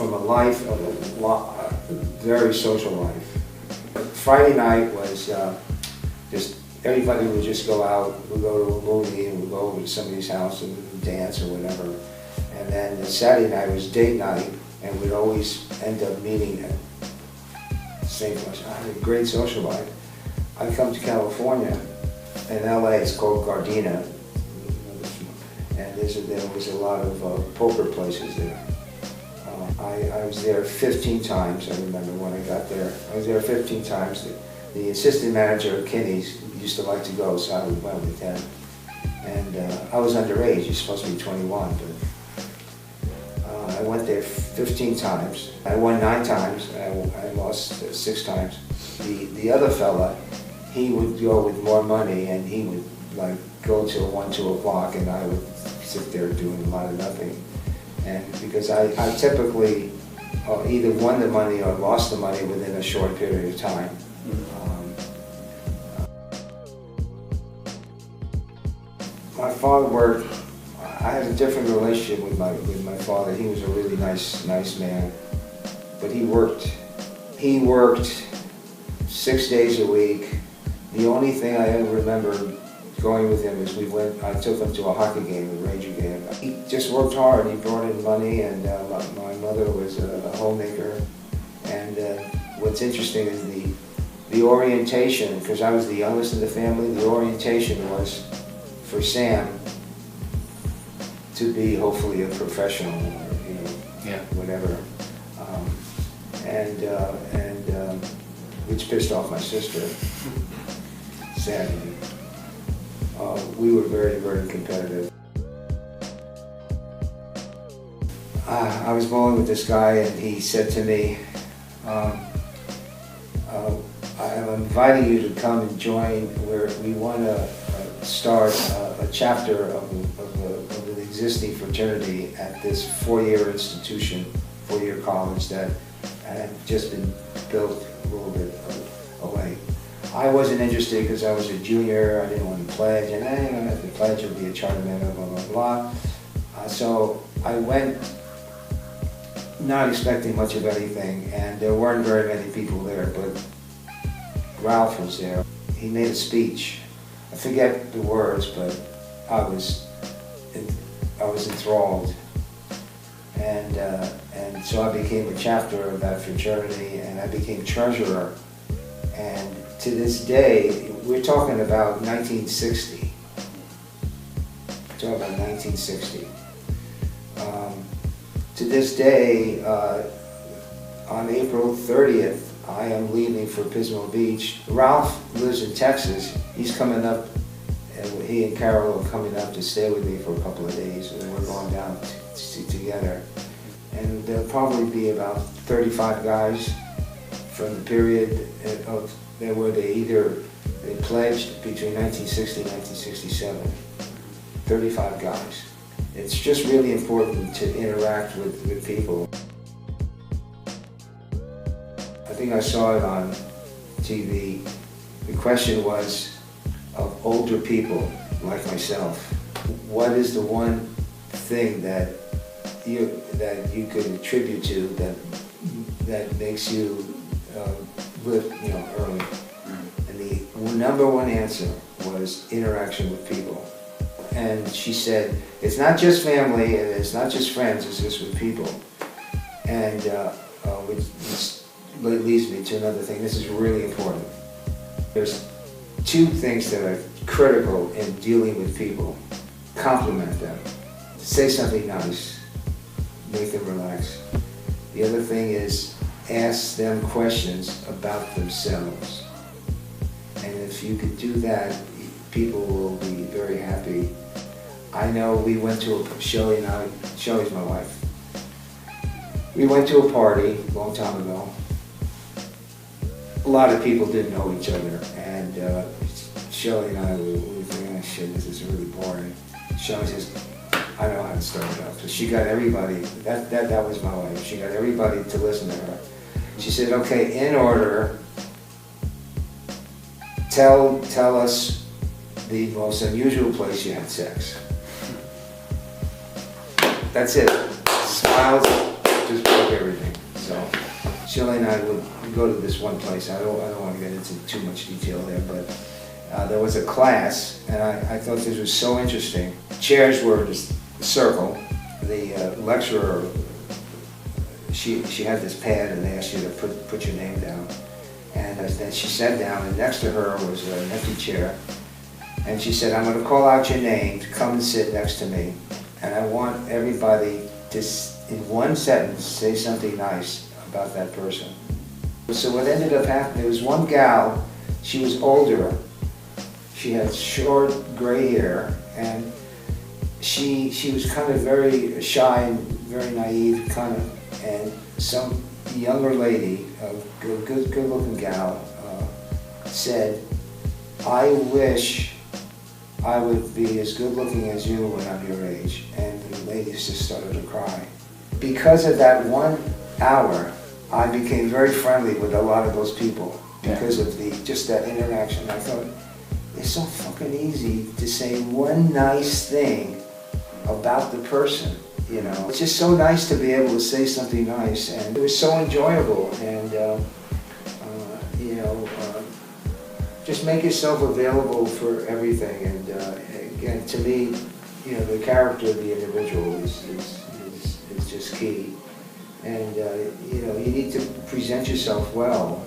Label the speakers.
Speaker 1: from a life of a very social life. Friday night was just everybody would just go out, we'd go to a movie and we'd go over to somebody's house and we'd dance or whatever. And then the Saturday night was date night, and we'd always end up meeting at the same place. I had a great social life. I come to California, in LA it's called Gardena, and there was a lot of poker places there. I was there 15 times, I remember when I got there. I was there 15 times. The assistant manager of Kinney's used to like to go, so I went with him. And I was underage, you're supposed to be 21, but I went there 15 times. I won 9 times, I lost 6 times. The other fella, he would go with more money and he would like go till 1, 2 o'clock, and I would sit there doing a lot of nothing. And because I typically either won the money or lost the money within a short period of time. My father worked. I had a different relationship with my father. He was a really nice man, but he worked 6 days a week. The only thing I ever remember going with him is I took him to a hockey game, a Ranger game. He just worked hard. He brought in money, and my mother was a homemaker. And what's interesting is the orientation, because I was the youngest in the family, the orientation was for Sam to be hopefully a professional, or whatever. Which pissed off my sister, sadly. We were very, very competitive. I was bowling with this guy, and he said to me, I'm inviting you to come and join, where we want to start a chapter of an existing fraternity at this 4-year institution, 4-year college that had just been built a little bit away. I wasn't interested because I was a junior. I didn't want to pledge, and I didn't have to pledge or be a charter member, blah, blah, blah. So I went not expecting much of anything, and there weren't very many people there, but Ralph was there. He made a speech. I forget the words, but I was enthralled. And so I became a chapter of that fraternity, and I became treasurer. And to this day, we're talking about 1960. We're talking about 1960. To this day, on April 30th, I am leaving for Pismo Beach. Ralph lives in Texas. He's coming up, and he and Carol are coming up to stay with me for a couple of days, and we're going down together. And there'll probably be about 35 guys from the period of where they pledged between 1960 and 1967. 35 guys. It's just really important to interact with people. I think I saw it on TV. The question was, of older people like myself, what is the one thing that you could attribute to that makes you live, early? And the number one answer was interaction with people. And she said, it's not just family, and it's not just friends, it's just with people. And which leads me to another thing. This is really important. There's 2 things that are critical in dealing with people. Compliment them. Say something nice. Make them relax. The other thing is ask them questions about themselves. And if you could do that, people will be very happy. I know we went to Shelley's my wife. We went to a party a long time ago. A lot of people didn't know each other, and Shelley and I were thinking, oh shit, this is really boring. Shelley says, I know how to start it up. So she got everybody, that was my wife, she got everybody to listen to her. She said, okay, in order, tell us the most unusual place you had sex. That's it. Smiles, just everything. So Shirley and I would go to this one place. I don't want to get into too much detail there, but there was a class, and I thought this was so interesting. Chairs were just a circle. The lecturer, she had this pad, and they asked you to put your name down. And then she sat down, and next to her was an empty chair. And she said, I'm going to call out your name to come and sit next to me. And I want everybody to, in one sentence, say something nice about that person. So what ended up happening, there was one gal, she was older. She had short gray hair, and she was kind of very shy and very naive, kind of, and some younger lady, a good-looking gal, said, I wish I would be as good-looking as you when I'm your age. And the ladies just started to cry. Because of that 1 hour, I became very friendly with a lot of those people because of just that interaction. I thought, it's so fucking easy to say one nice thing about the person, you know. It's just so nice to be able to say something nice, and it was so enjoyable. And you know, just make yourself available for everything. And again, to me, you know, the character of the individual is just key. And you know, you need to present yourself well.